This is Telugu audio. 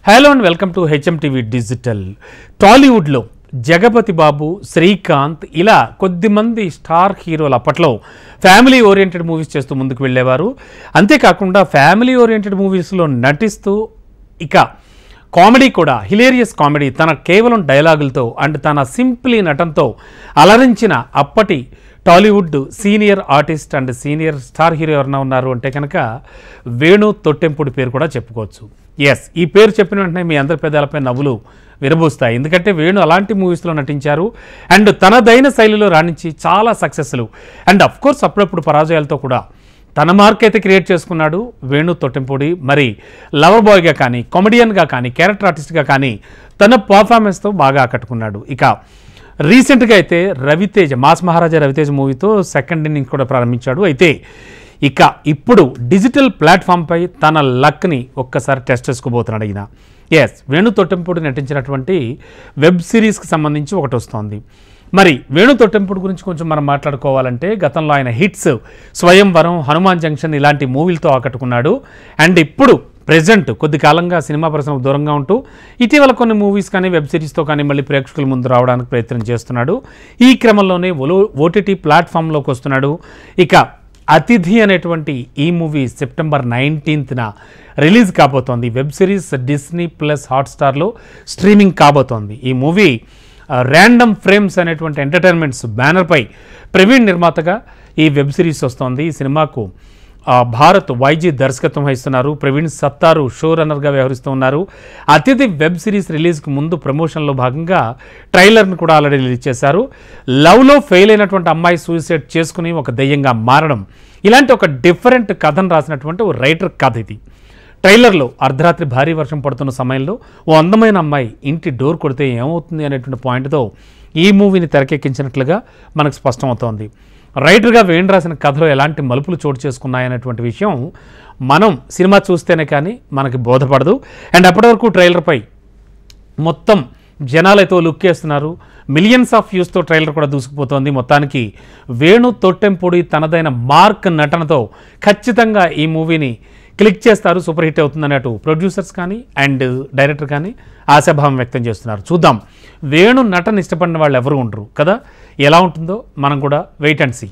Hello and welcome to HMTV digital. టాలీవుడ్లో జగపతి బాబు, శ్రీకాంత్ ఇలా కొద్దిమంది స్టార్ హీరోలు అప్పట్లో ఫ్యామిలీ ఓరియంటెడ్ మూవీస్ చేస్తూ ముందుకు వెళ్ళేవారు. అంతేకాకుండా ఫ్యామిలీ ఓరియంటెడ్ మూవీస్లో నటిస్తూ ఇక కామెడీ కూడా హిలేరియస్ కామెడీ తన కేవలం డైలాగులతో అండ్ తన సింప్లీ నటనతో అలరించిన అప్పటి Tollywood senior artist and senior star hero ఎవరైనా ఉన్నారు అంటే కనుక వేణు తొట్టెంపుడి పేరు కూడా చెప్పుకోవచ్చు. ఎస్, ఈ పేరు చెప్పిన వెంటనే మీ అందరి పెదాలపై నవ్వులు విరబూస్తాయి. ఎందుకంటే వేణు అలాంటి మూవీస్లో నటించారు అండ్ తనదైన శైలిలో రాణించి చాలా సక్సెస్లు అండ్ అఫ్కోర్స్ అప్పుడప్పుడు పరాజయాలతో కూడా తన మార్క్ అయితే క్రియేట్ చేసుకున్నాడు వేణు తొట్టెంపుడి. మరి లవర్ బాయ్గా కానీ, కామెడియన్గా కానీ, క్యారెక్టర్ ఆర్టిస్ట్గా కానీ తన పర్ఫార్మెన్స్తో బాగా ఆకట్టుకున్నాడు. ఇక రీసెంట్గా అయితే రవితేజ, మాస్ మహారాజా రవితేజ మూవీతో సెకండ్ ఇన్నింగ్స్ కూడా ప్రారంభించాడు. అయితే ఇక ఇప్పుడు డిజిటల్ ప్లాట్ఫామ్పై తన లక్ని ఒక్కసారి టెస్ట్ చేసుకోబోతున్నాడు ఈయన. ఎస్, వేణు తొట్టెంపుడి నటించినటువంటి వెబ్ సిరీస్కి సంబంధించి ఒకటి వస్తోంది. మరి వేణు తొట్టెంపుడి గురించి కొంచెం మనం మాట్లాడుకోవాలంటే గతంలో ఆయన హిట్స్ స్వయంవరం, హనుమాన్ జంక్షన్ ఇలాంటి మూవీలతో ఆకట్టుకున్నాడు. అండ్ ఇప్పుడు ప్రెజెంట్ కొద్ది కాలంగా సినిమా పరిశ్రమకు దూరంగా ఉంటూ ఇటీవల కొన్ని మూవీస్ కానీ వెబ్ సిరీస్తో కానీ మళ్ళీ ప్రేక్షకుల ముందు రావడానికి ప్రయత్నం చేస్తున్నాడు. ఈ క్రమంలోనే ఓటీటీ ప్లాట్ఫామ్లోకి వస్తున్నాడు. ఇక అతిథి అనేటువంటి ఈ మూవీ సెప్టెంబర్ 19న రిలీజ్ కాబోతోంది. వెబ్ సిరీస్ డిస్నీ ప్లస్ హాట్స్టార్లో స్ట్రీమింగ్ కాబోతోంది. ఈ మూవీ ర్యాండమ్ ఫ్రేమ్స్ అనేటువంటి ఎంటర్టైన్మెంట్స్ బ్యానర్పై ప్రవీణ్ నిర్మాతగా ఈ వెబ్ సిరీస్ వస్తోంది. ఈ సినిమాకు భారత్ వైజీ దర్శకత్వం వహిస్తున్నారు. ప్రవీణ్ సత్తారు షో రన్నర్గా వ్యవహరిస్తూ ఉన్నారు. అతిథి వెబ్ సిరీస్ రిలీజ్కి ముందు ప్రమోషన్లో భాగంగా ట్రైలర్ని కూడా ఆల్రెడీ రిలీజ్ చేశారు. లవ్లో ఫెయిల్ అయినటువంటి అమ్మాయి సూసైడ్ చేసుకుని ఒక దెయ్యంగా మారడం, ఇలాంటి ఒక డిఫరెంట్ కథను రాసినటువంటి ఓ రైటర్ కథ ఇది. ట్రైలర్లో అర్ధరాత్రి భారీ వర్షం పడుతున్న సమయంలో ఓ అందమైన అమ్మాయి ఇంటి డోర్ కొడితే ఏమవుతుంది అనేటువంటి పాయింట్తో ఈ మూవీని తెరకెక్కించినట్లుగా మనకు స్పష్టమవుతోంది. రైటర్గా వేణు రాసిన కథలో ఎలాంటి మలుపులు చోటు చేసుకున్నాయనేటువంటి విషయం మనం సినిమా చూస్తేనే కానీ మనకి బోధపడదు. అండ్ అప్పటి వరకు ట్రైలర్పై మొత్తం జనాలైతే లుక్ వేస్తున్నారు. మిలియన్స్ ఆఫ్ వ్యూస్తో ట్రైలర్ కూడా దూసుకుపోతోంది. మొత్తానికి వేణు తొట్టెంపుడి తనదైన మార్క్ నటనతో ఖచ్చితంగా ఈ మూవీని క్లిక్ చేస్తారు, సూపర్ హిట్ అవుతుందని అటు ప్రొడ్యూసర్స్ కానీ అండ్ డైరెక్టర్ కానీ ఆశాభావం వ్యక్తం చేస్తున్నారు. చూద్దాం, వేణు నటన ఇష్టపడిన వాళ్ళు ఎవరు ఉండరు కదా, ఎలా ఉంటుందో మనం కూడా వెయిట్ అండ్ సీ.